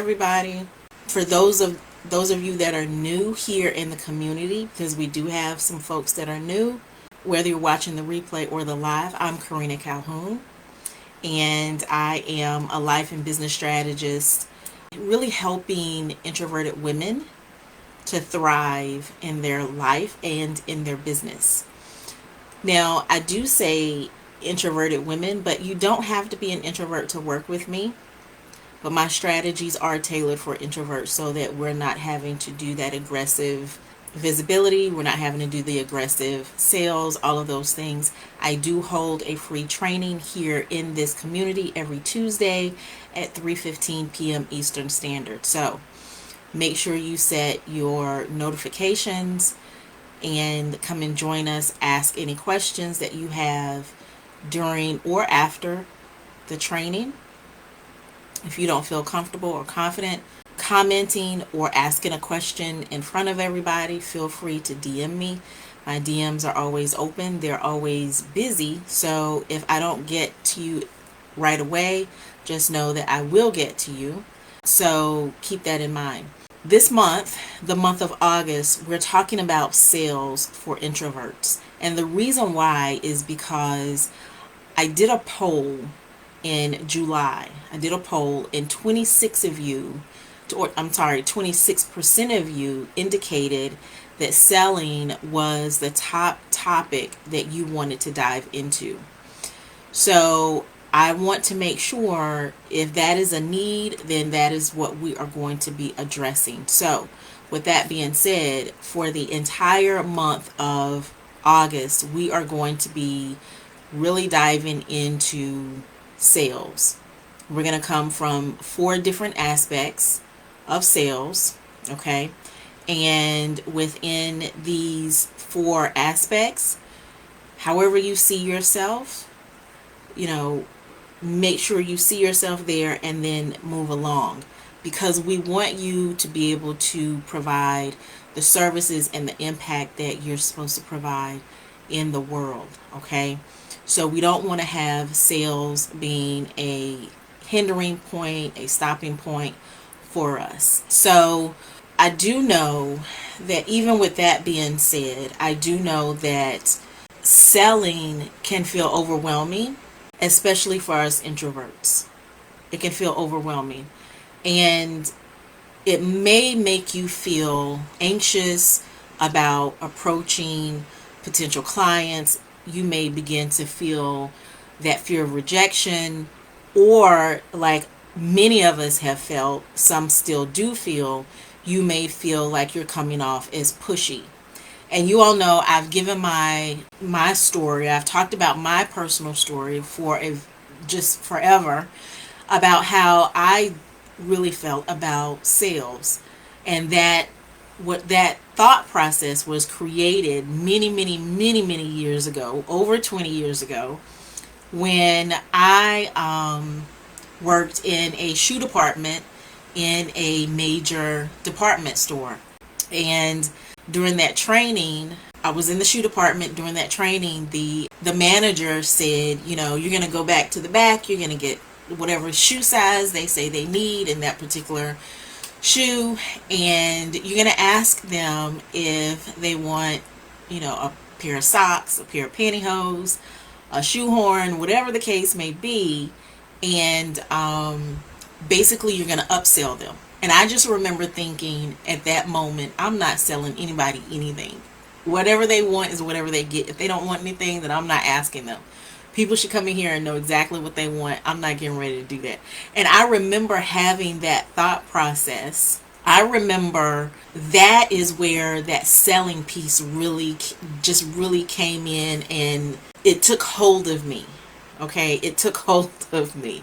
everybody. For those of you that are new here in the community, because we do have some folks that are new, whether you're watching the replay or the live, I'm Karena Calhoun, and I am a life and business strategist, really helping introverted women to thrive in their life and in their business. Now, I do say introverted women, but you don't have to be an introvert to work with me. But my strategies are tailored for introverts so that we're not having to do that aggressive visibility. We're not having to do the aggressive sales, all of those things. I do hold a free training here in this community every Tuesday at 3:15 p.m. Eastern Standard. So make sure you set your notifications and come and join us. Ask any questions that you have during or after the training. If you don't feel comfortable or confident commenting or asking a question in front of everybody, feel free to DM me. My DMs are always open. They're always busy. So if I don't get to you right away, just know that I will get to you. So keep that in mind. This month, the month of August, we're talking about sales for introverts. And the reason why is because I did a poll in July. I did a poll and 26% of you indicated that selling was the top topic that you wanted to dive into. So I want to make sure if that is a need, then that is what we are going to be addressing. So with that being said, for the entire month of August, we are going to be really diving into sales. We're going to come from 4 different aspects of sales, okay? And within these 4 aspects, however you see yourself, make sure you see yourself there and then move along, because we want you to be able to provide the services and the impact that you're supposed to provide in the world, okay? So we don't want to have sales being a hindering point, a stopping point for us. So I do know that even with that being said, I do know that selling can feel overwhelming, especially for us introverts. It can feel overwhelming. And it may make you feel anxious about approaching potential clients. You may begin to feel that fear of rejection, or like many of us have felt, some still do feel, you may feel like you're coming off as pushy. And you all know I've given my story. I've talked about my personal story for just forever, about how I really felt about sales, and that what that thought process was created many years ago, over 20 years ago, when I worked in a shoe department in a major department store. And during that training, I was in the shoe department. During that training, the manager said, you're going to go back to the back, you're going to get whatever shoe size they say they need in that particular shoe, and you're going to ask them if they want, a pair of socks, a pair of pantyhose, a shoehorn, whatever the case may be, and basically you're going to upsell them. And I just remember thinking at that moment, I'm not selling anybody anything. Whatever they want is whatever they get. If they don't want anything, then I'm not asking them. People should come in here and know exactly what they want. I'm not getting ready to do that. And I remember having that thought process. I remember that is where that selling piece really came in, and it took hold of me. Okay, it took hold of me.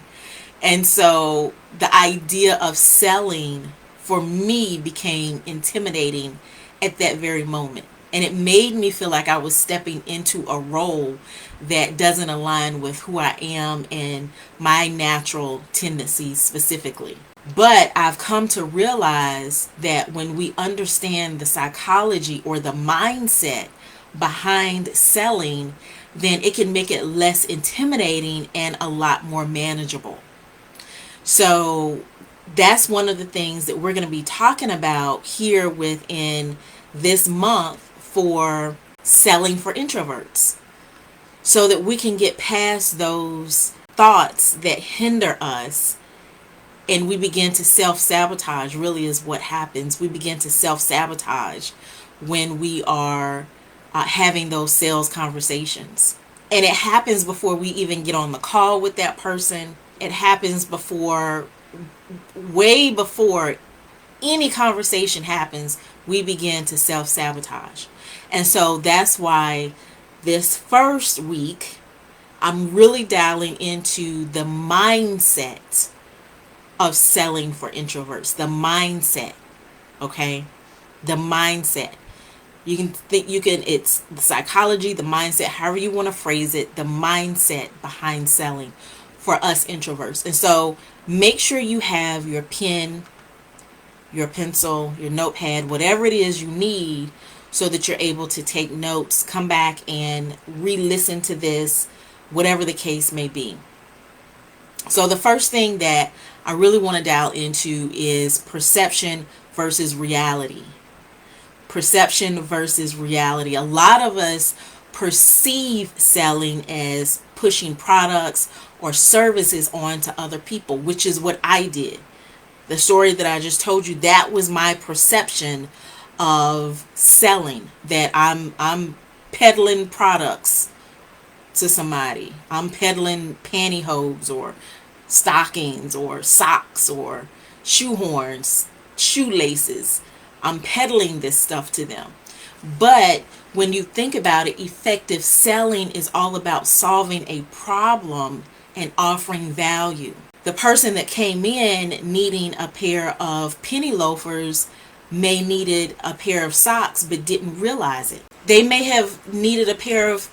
And so the idea of selling for me became intimidating at that very moment. And it made me feel like I was stepping into a role that doesn't align with who I am and my natural tendencies specifically. But I've come to realize that when we understand the psychology or the mindset behind selling, then it can make it less intimidating and a lot more manageable. So that's one of the things that we're going to be talking about here within this month for selling for introverts, so that we can get past those thoughts that hinder us, and we begin to self-sabotage. Really is what happens. We begin to self-sabotage when we are having those sales conversations. And it happens before we even get on the call with that person. It happens before, way before any conversation happens, we begin to self-sabotage. And so that's why this first week, I'm really dialing into the mindset of selling for introverts. The mindset, okay? The mindset. It's the psychology, the mindset, however you want to phrase it, the mindset behind selling for us introverts. And so make sure you have your pen, your pencil, your notepad, whatever it is you need, so that you're able to take notes, come back and re-listen to this, whatever the case may be. So the first thing that I really want to dial into is perception versus reality. Perception versus reality. A lot of us perceive selling as pushing products or services on to other people, which is what I did. The story that I just told you, that was my perception of selling, that I'm peddling products to somebody. I'm peddling pantyhose or stockings or socks or shoehorns, shoelaces. I'm peddling this stuff to them. But when you think about it, effective selling is all about solving a problem and offering value. The person that came in needing a pair of penny loafers may needed a pair of socks but didn't realize it. They may have needed a pair of,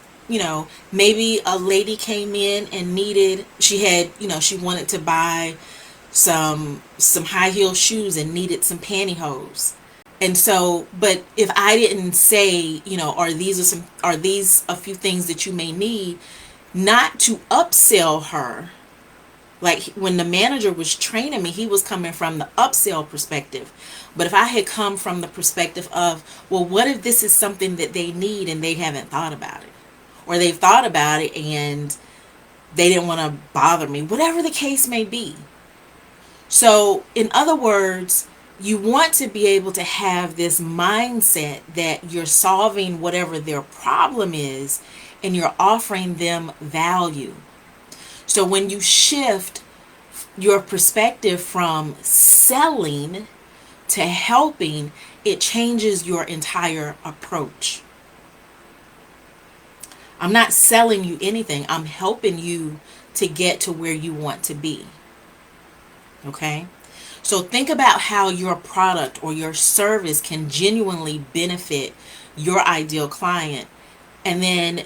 maybe a lady came in and she wanted to buy some high heel shoes and needed some pantyhose. And so, but if I didn't say, are these a few things that you may need, not to upsell her. Like when the manager was training me, he was coming from the upsell perspective. But if I had come from the perspective of, well, what if this is something that they need and they haven't thought about it? Or they've thought about it and they didn't want to bother me, whatever the case may be. So in other words, you want to be able to have this mindset that you're solving whatever their problem is and you're offering them value. So when you shift your perspective from selling to helping, it changes your entire approach. I'm not selling you anything. I'm helping you to get to where you want to be. Okay? So think about how your product or your service can genuinely benefit your ideal client. And then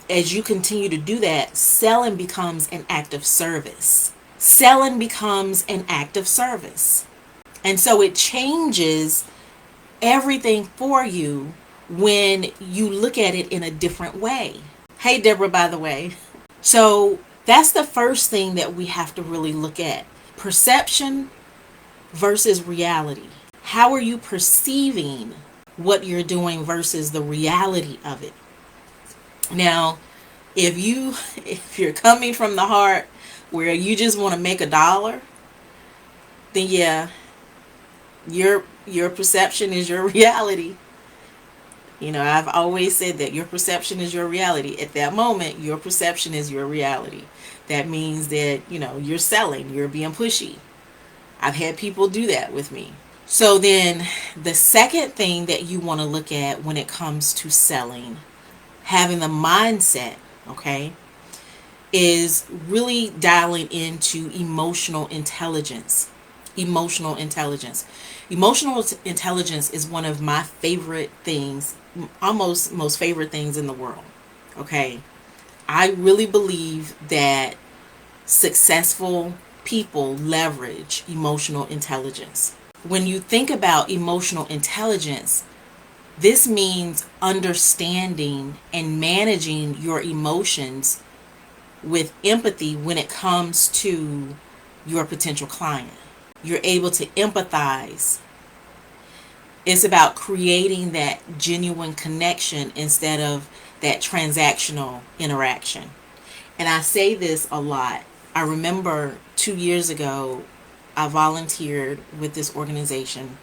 as you continue to do that, selling becomes an act of service. Selling becomes an act of service. And so it changes everything for you when you look at it in a different way. Hey, Deborah, by the way. So that's the first thing that we have to really look at. Perception versus reality. How are you perceiving what you're doing versus the reality of it? Now, if you're coming from the heart where you just want to make $1, then yeah, your perception is your reality. I've always said that your perception is your reality. At that moment, your perception is your reality. That means that, you're selling, you're being pushy. I've had people do that with me. So then the second thing that you want to look at when it comes to selling, having the mindset, okay, is really dialing into emotional intelligence. Emotional intelligence. Emotional intelligence is one of my favorite things, almost most favorite things in the world. Okay. I really believe that successful people leverage emotional intelligence. When you think about emotional intelligence, this means understanding and managing your emotions with empathy when it comes to your potential client. You're able to empathize. It's about creating that genuine connection instead of that transactional interaction. And I say this a lot. I remember 2 years ago, I volunteered with this organization,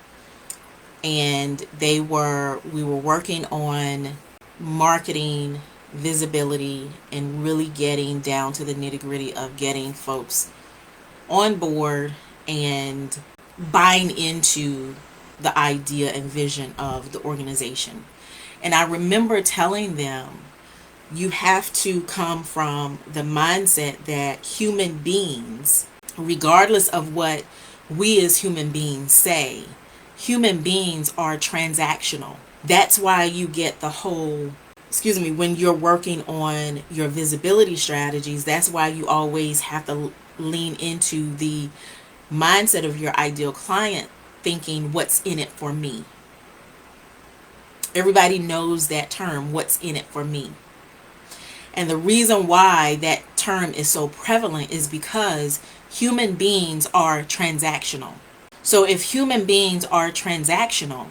and we were working on marketing, visibility, and really getting down to the nitty gritty of getting folks on board and buying into the idea and vision of the organization. And I remember telling them, you have to come from the mindset that human beings, regardless of what we as human beings say, human beings are transactional. That's why you get the whole, when you're working on your visibility strategies, that's why you always have to lean into the mindset of your ideal client, thinking, what's in it for me? Everybody knows that term, what's in it for me? And the reason why that term is so prevalent is because human beings are transactional. So if human beings are transactional,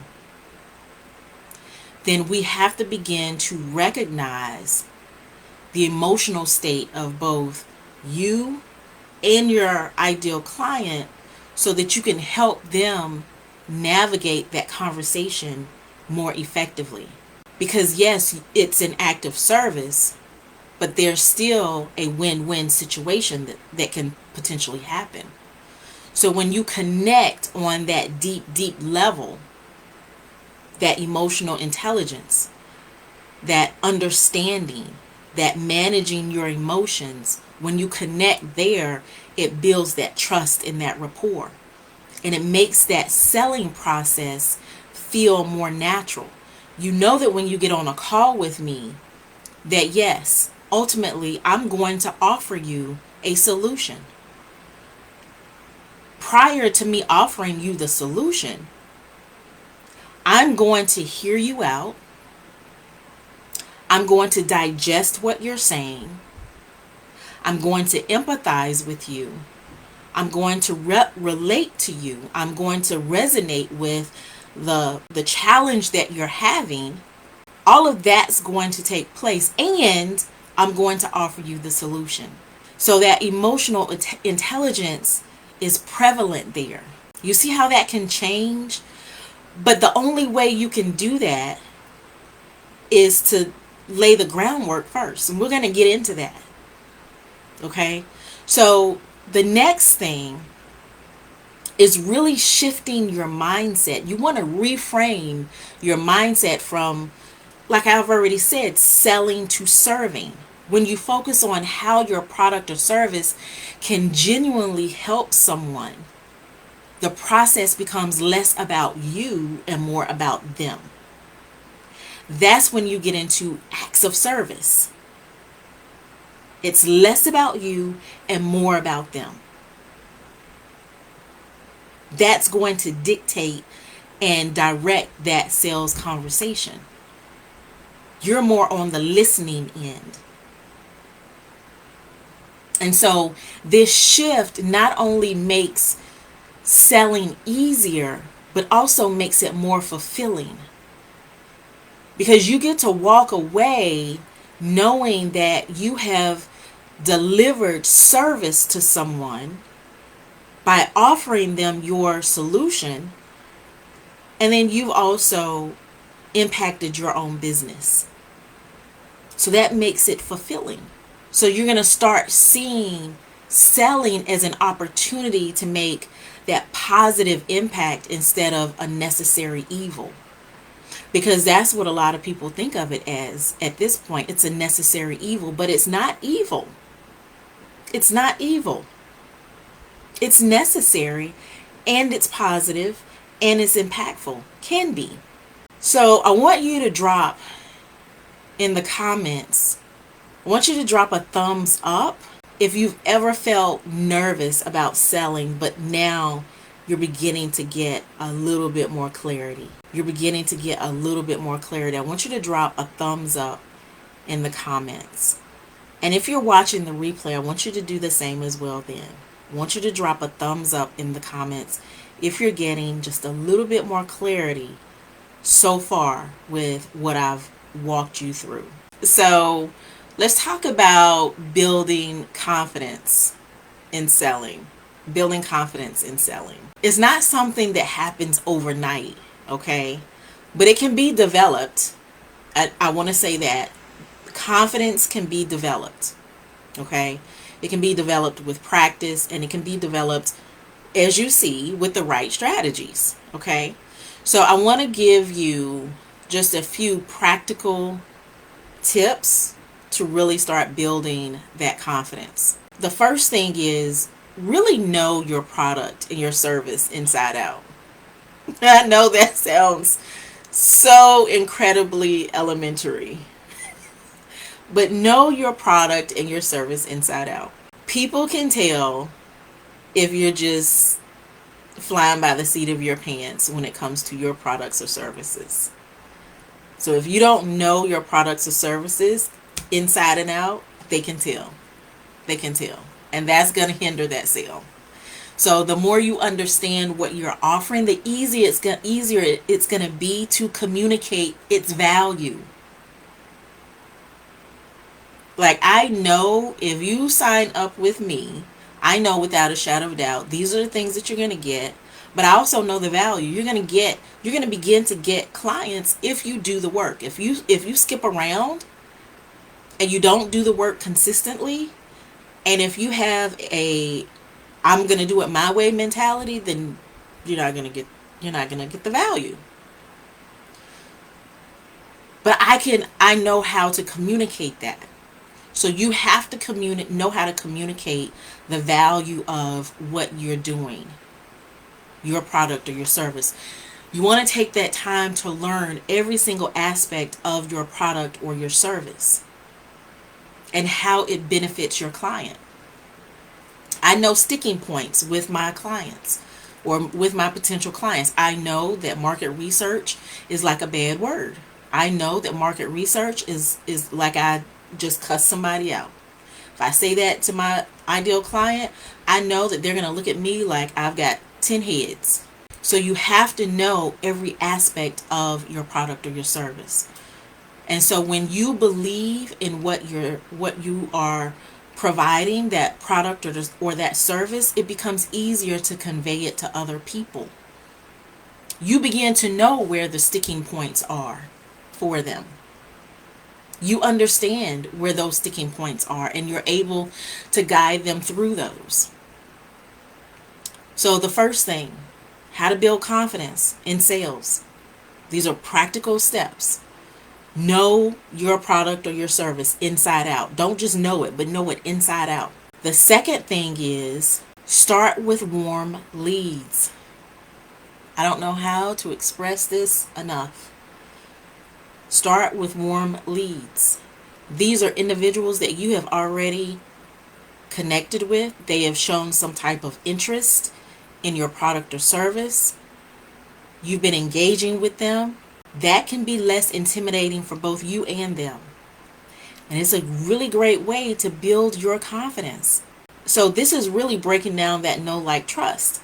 then we have to begin to recognize the emotional state of both you and your ideal client so that you can help them navigate that conversation more effectively. Because yes, it's an act of service, but there's still a win-win situation that can potentially happen. So when you connect on that deep level, that emotional intelligence, that understanding, that managing your emotions, when you connect there, it builds that trust and that rapport. And it makes that selling process feel more natural. You know that when you get on a call with me, that yes, ultimately I'm going to offer you a solution. Prior to me offering you the solution, I'm going to hear you out. I'm going to digest what you're saying. I'm going to empathize with you. I'm going to relate to you. I'm going to resonate with the challenge that you're having. All of that's going to take place, and I'm going to offer you the solution. So that emotional intelligence is prevalent there. You see how that can change? But the only way you can do that is to lay the groundwork first. And we're going to get into that. Okay? So the next thing is really shifting your mindset. You want to reframe your mindset from, like I've already said, selling to serving. When you focus on how your product or service can genuinely help someone, the process becomes less about you and more about them. That's when you get into acts of service. It's less about you and more about them. That's going to dictate and direct that sales conversation. You're more on the listening end. And so this shift not only makes selling easier, but also makes it more fulfilling. Because you get to walk away knowing that you have delivered service to someone by offering them your solution, and then you've also impacted your own business. So that makes it fulfilling. So you're going to start seeing selling as an opportunity to make that positive impact instead of a necessary evil. Because that's what a lot of people think of it as at this point. It's a necessary evil, but it's not evil. It's not evil. It's necessary, and it's positive, and it's impactful. Can be. So I want you to drop in the comments, I want you to drop a thumbs up if you've ever felt nervous about selling, but now you're beginning to get a little bit more clarity. You're beginning to get a little bit more clarity. I want you to drop a thumbs up in the comments. And if you're watching the replay, I want you to do the same as well then. I want you to drop a thumbs up in the comments if you're getting just a little bit more clarity so far with what I've walked you through. So let's talk about building confidence in selling. Building confidence in selling. It's not something that happens overnight, okay? But it can be developed. I want to say that confidence can be developed, okay? It can be developed with practice, and it can be developed, as you see, with the right strategies, okay? So I want to give you just a few practical tips to really start building that confidence. The first thing is really know your product and your service inside out. I know that sounds so incredibly elementary, but know your product and your service inside out. People can tell if you're just flying by the seat of your pants when it comes to your products or services. So if you don't know your products or services inside and out, they can tell. They can tell. And that's going to hinder that sale. So the more you understand what you're offering, the easier it's going to be to communicate its value. Like, I know if you sign up with me, I know without a shadow of doubt, these are the things that you're going to get. But I also know the value. You're going to begin to get clients if you do the work. If you skip around and you don't do the work consistently, and if you have a I'm going to do it my way mentality, then you're not going to get the value. But I know how to communicate that. So you have to know how to communicate the value of what you're doing, your product or your service. You want to take that time to learn every single aspect of your product or your service and how it benefits your client. I know sticking points with my clients or with my potential clients. I know that market research is like a bad word. I know that market research is like I just cuss somebody out. If I say that to my ideal client, I know that they're going to look at me like I've got 10 heads. So you have to know every aspect of your product or your service. And so when you believe in what you are providing, that product or that service, it becomes easier to convey it to other people. You begin to know where the sticking points are for them. You understand where those sticking points are, and you're able to guide them through those. So the first thing, how to build confidence in sales. These are practical steps. Know your product or your service inside out. Don't just know it, but know it inside out. The second thing is start with warm leads. I don't know how to express this enough. Start with warm leads. These are individuals that you have already connected with. They have shown some type of interest in your product or service. You've been engaging with them. That can be less intimidating for both you and them. And it's a really great way to build your confidence. So this is really breaking down that know, like, trust.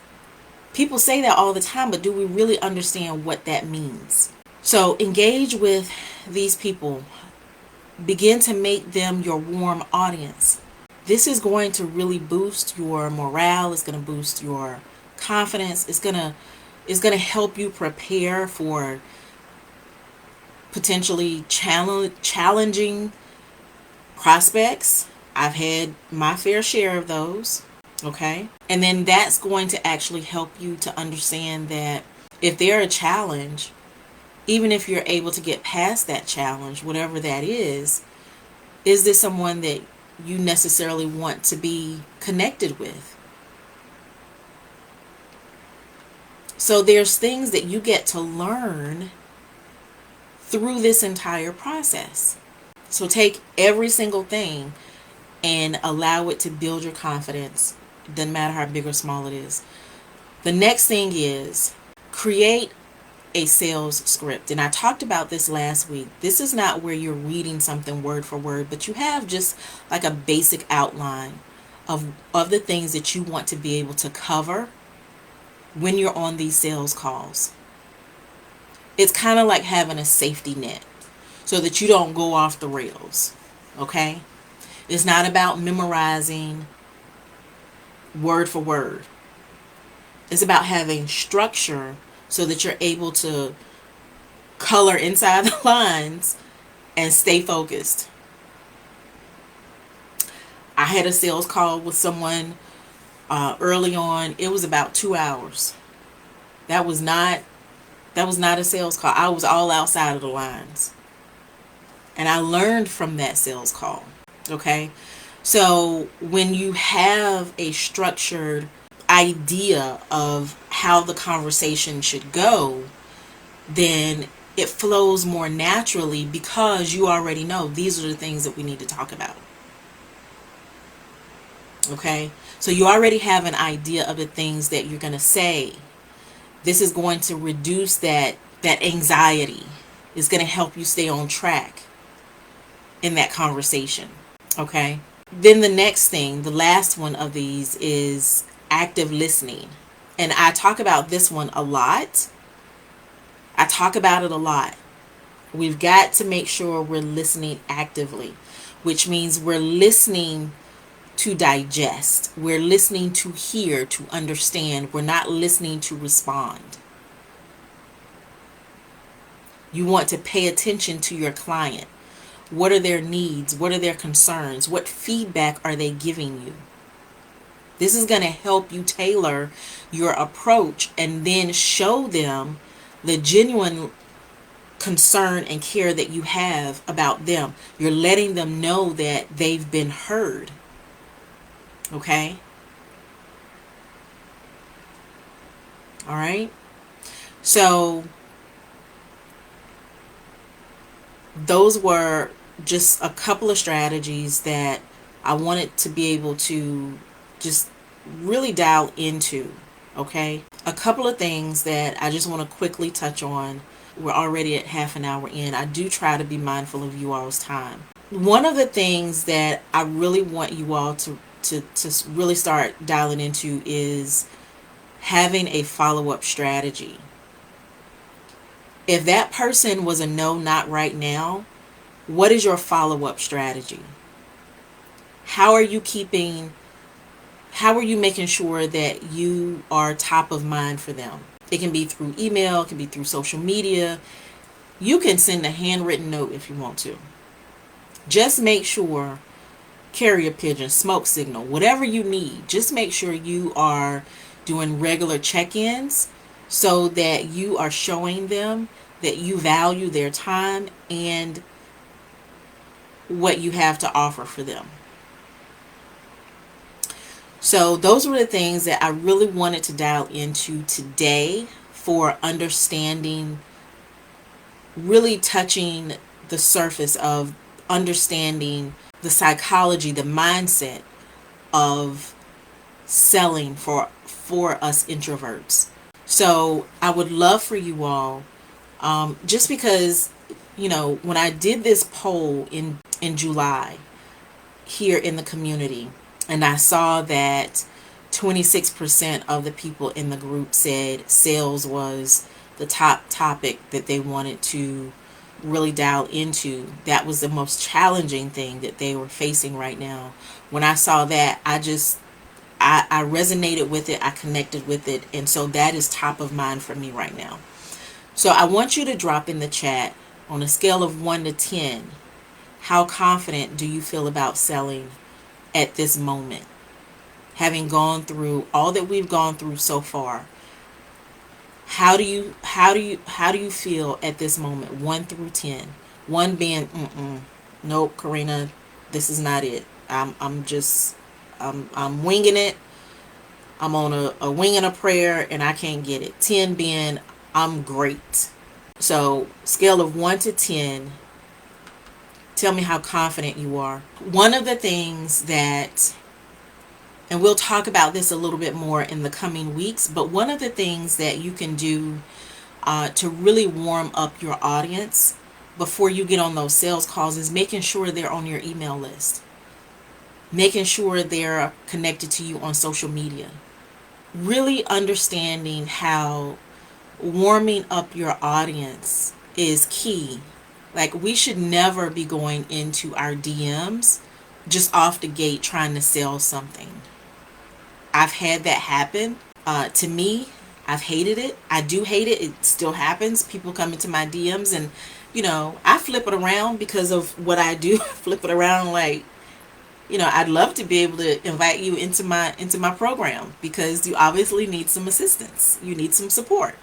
People say that all the time, but do we really understand what that means? So engage with these people. Begin to make them your warm audience. This is going to really boost your morale. It's going to boost your confidence. It's going to help you prepare for potentially challenging prospects. I've had my fair share of those. Okay. And then that's going to actually help you to understand that if they're a challenge, even if you're able to get past that challenge, whatever that is this someone that you necessarily want to be connected with? So there's things that you get to learn through this entire process. So take every single thing and allow it to build your confidence. It doesn't matter how big or small it is. The next thing is create a sales script. And I talked about this last week. This is not where you're reading something word for word, but you have just like a basic outline of the things that you want to be able to cover when you're on these sales calls. It's kind of like having a safety net so that you don't go off the rails. Okay? It's not about memorizing word for word. It's about having structure so that you're able to color inside the lines and stay focused. I had a sales call with someone early on. It was about 2 hours. That was not a sales call. I was all outside of the lines. And I learned from that sales call. Okay? So when you have a structured idea of how the conversation should go, then it flows more naturally because you already know these are the things that we need to talk about. Okay? So you already have an idea of the things that you're going to say. This is going to reduce that anxiety. It's going to help you stay on track in that conversation. Okay? Then the next thing, the last one of these, is active listening. And I talk about this one a lot. I talk about it a lot. We've got to make sure we're listening actively, which means we're listening to digest. We're listening to hear, to understand. We're not listening to respond. You want to pay attention to your client. What are their needs? What are their concerns? What feedback are they giving you? This is going to help you tailor your approach and then show them the genuine concern and care that you have about them. You're letting them know that they've been heard. Okay? All right? So those were just a couple of strategies that I wanted to be able to just really dial into. Okay? A couple of things that I just want to quickly touch on. We're already at half an hour in. I do try to be mindful of you all's time. One of the things that I really want you all to really start dialing into is having a follow-up strategy. If that person was a no, not right now, what is your follow-up strategy? How are you making sure that you are top of mind for them? It can be through email, it can be through social media. You can send a handwritten note if you want to. Just make sure, carrier pigeon, smoke signal, whatever you need, just make sure you are doing regular check-ins so that you are showing them that you value their time and what you have to offer for them. So those were the things that I really wanted to dial into today for understanding, really touching the surface of understanding the psychology, the mindset of selling for us introverts. So I would love for you all, just because, when I did this poll in July here in the community, and I saw that 26% of the people in the group said sales was the top topic that they wanted to really dial into. That was the most challenging thing that they were facing right now. When I saw that, I resonated with it, I connected with it, and so that is top of mind for me right now. So I want you to drop in the chat, on a scale of 1 to 10, how confident do you feel about selling at this moment? Having gone through all that we've gone through so far, how do you feel at this moment? 1 through 10. 1 being, nope, Karena, this is not it. I'm winging it. I'm on a wing and a prayer and I can't get it. 10 being, I'm great. So scale of 1 to 10, tell me how confident you are. One of the things that, and we'll talk about this a little bit more in the coming weeks, but one of the things that you can do to really warm up your audience before you get on those sales calls is making sure they're on your email list. making sure they're connected to you on social media. Really understanding how warming up your audience is key. Like, we should never be going into our DMs just off the gate trying to sell something. I've had that happen to me. I've hated it. I do hate it. It still happens. People come into my DMs and, I flip it around because of what I do. Flip it around like, I'd love to be able to invite you into my program because you obviously need some assistance. You need some support.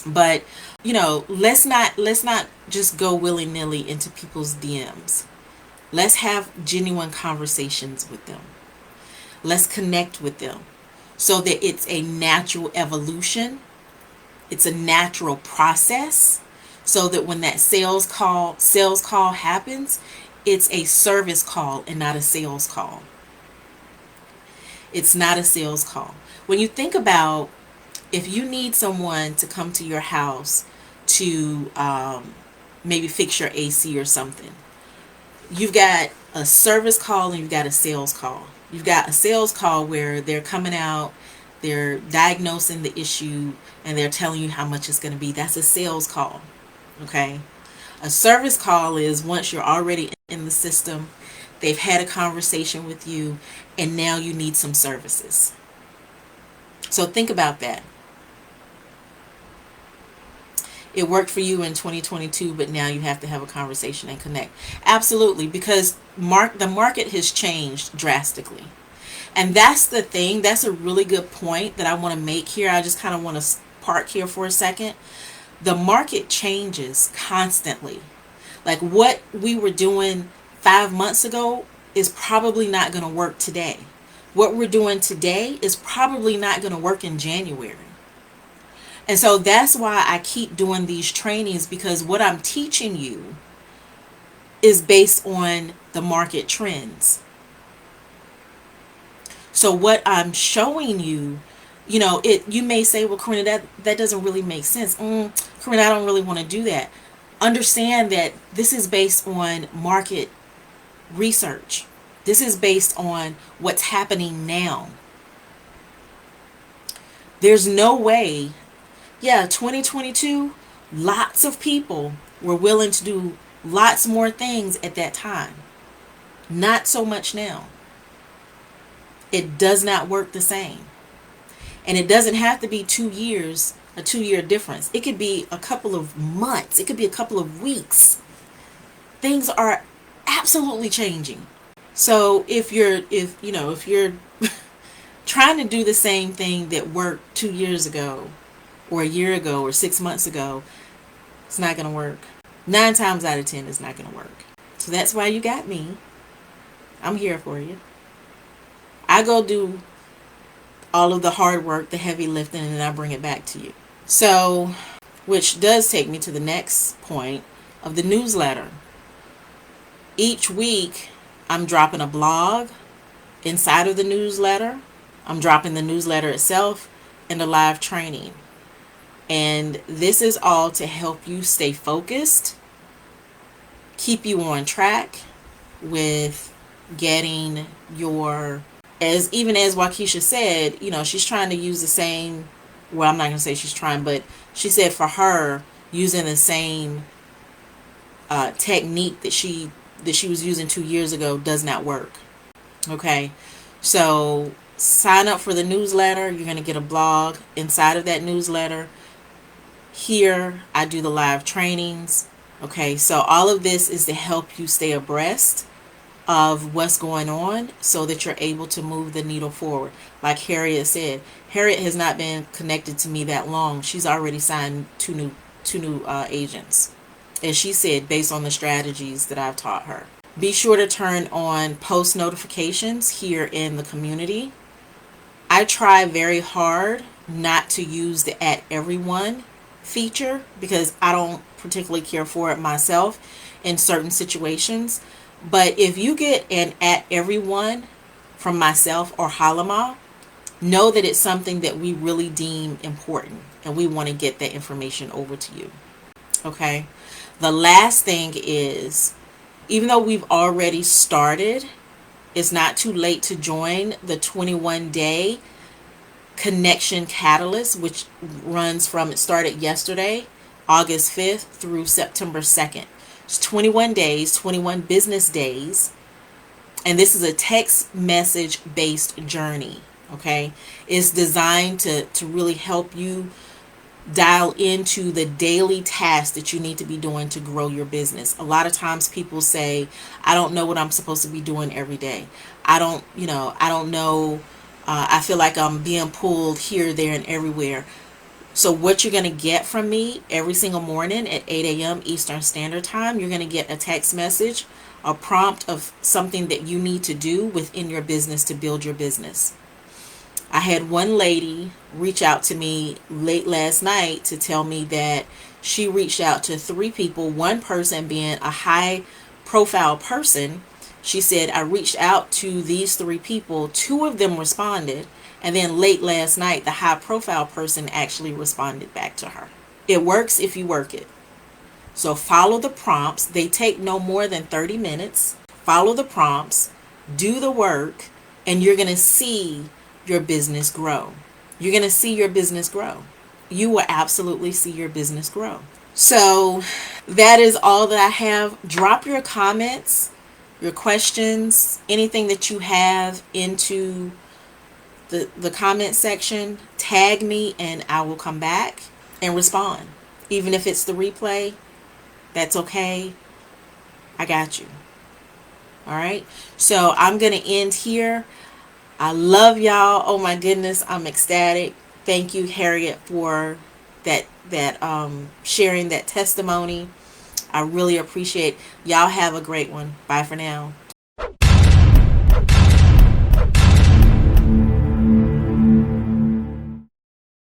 But, let's not just go willy-nilly into people's DMs. Let's have genuine conversations with them. Let's connect with them so that it's a natural evolution. It's a natural process so that when that sales call happens, it's a service call and not a sales call. It's not a sales call. When you think about, if you need someone to come to your house to maybe fix your AC or something, you've got a service call and you've got a sales call. You've got a sales call where they're coming out, they're diagnosing the issue, and they're telling you how much it's going to be. That's a sales call. Okay? A service call is once you're already in the system, they've had a conversation with you, and now you need some services. So think about that. It worked for you in 2022, but now you have to have a conversation and connect. Absolutely, because the market has changed drastically. And that's the thing. That's a really good point that I want to make here. I just kind of want to park here for a second. The market changes constantly. Like, what we were doing 5 months ago is probably not going to work today. What we're doing today is probably not going to work in January. And so that's why I keep doing these trainings, because what I'm teaching you is based on the market trends. So what I'm showing you, you may say, well, Karena, that doesn't really make sense. Karena, I don't really want to do that. Understand that this is based on market research. This is based on what's happening now. There's no way. 2022, lots of people were willing to do lots more things at that time. Not so much now. It does not work the same. And it doesn't have to be 2 years, a 2-year difference. It could be a couple of months. It could be a couple of weeks. Things are absolutely changing. So if you're trying to do the same thing that worked 2 years ago, or a year ago, or 6 months ago, it's not going to work. 9 times out of 10, it's not going to work. So that's why you got me. I'm here for you. I go do all of the hard work, the heavy lifting, and then I bring it back to you. So, which does take me to the next point of the newsletter. Each week, I'm dropping a blog inside of the newsletter. I'm dropping the newsletter itself and a live training. And this is all to help you stay focused, keep you on track with getting your, as Waukesha said, she's trying to use the same, well, I'm not going to say she's trying, but she said for her, using the same technique that she was using 2 years ago does not work. Okay, so sign up for the newsletter. You're going to get a blog inside of that newsletter. Here, I do the live trainings. Okay, so all of this is to help you stay abreast of what's going on so that you're able to move the needle forward. Like Harriet said, Harriet has not been connected to me that long. She's already signed two new agents. And she said, based on the strategies that I've taught her. Be sure to turn on post notifications here in the community. I try very hard not to use the @everyone feature because I don't particularly care for it myself in certain situations. But if you get an @everyone from myself or Halima, know that it's something that we really deem important and we want to get that information over to you. Okay. The last thing is, even though we've already started It's not too late to join the 21-day Connection Catalyst, which it started yesterday, August 5th through September 2nd. It's 21 days, 21 business days, and this is a text message based journey. Okay, it's designed to really help you dial into the daily tasks that you need to be doing to grow your business. A lot of times people say, I don't know what I'm supposed to be doing every day. I don't know. I feel like I'm being pulled here, there, and everywhere. So what you're going to get from me every single morning at 8 a.m. Eastern Standard Time, you're going to get a text message, a prompt of something that you need to do within your business to build your business. I had one lady reach out to me late last night to tell me that she reached out to 3 people, one person being a high profile person. She said, I reached out to these 3 people, 2 of them responded, and then late last night, the high profile person actually responded back to her. It works if you work it. So follow the prompts. They take no more than 30 minutes. Follow the prompts, do the work, and you're going to see your business grow. You're going to see your business grow. You will absolutely see your business grow. So that is all that I have. Drop your comments, your questions, anything that you have into the comment section. Tag me and I will come back and respond. Even if it's the replay, that's okay. I got you. All right. So I'm going to end here. I love y'all. Oh my goodness, I'm ecstatic. Thank you, Harriet, for that sharing that testimony. I really appreciate. Y'all have a great one. Bye for now.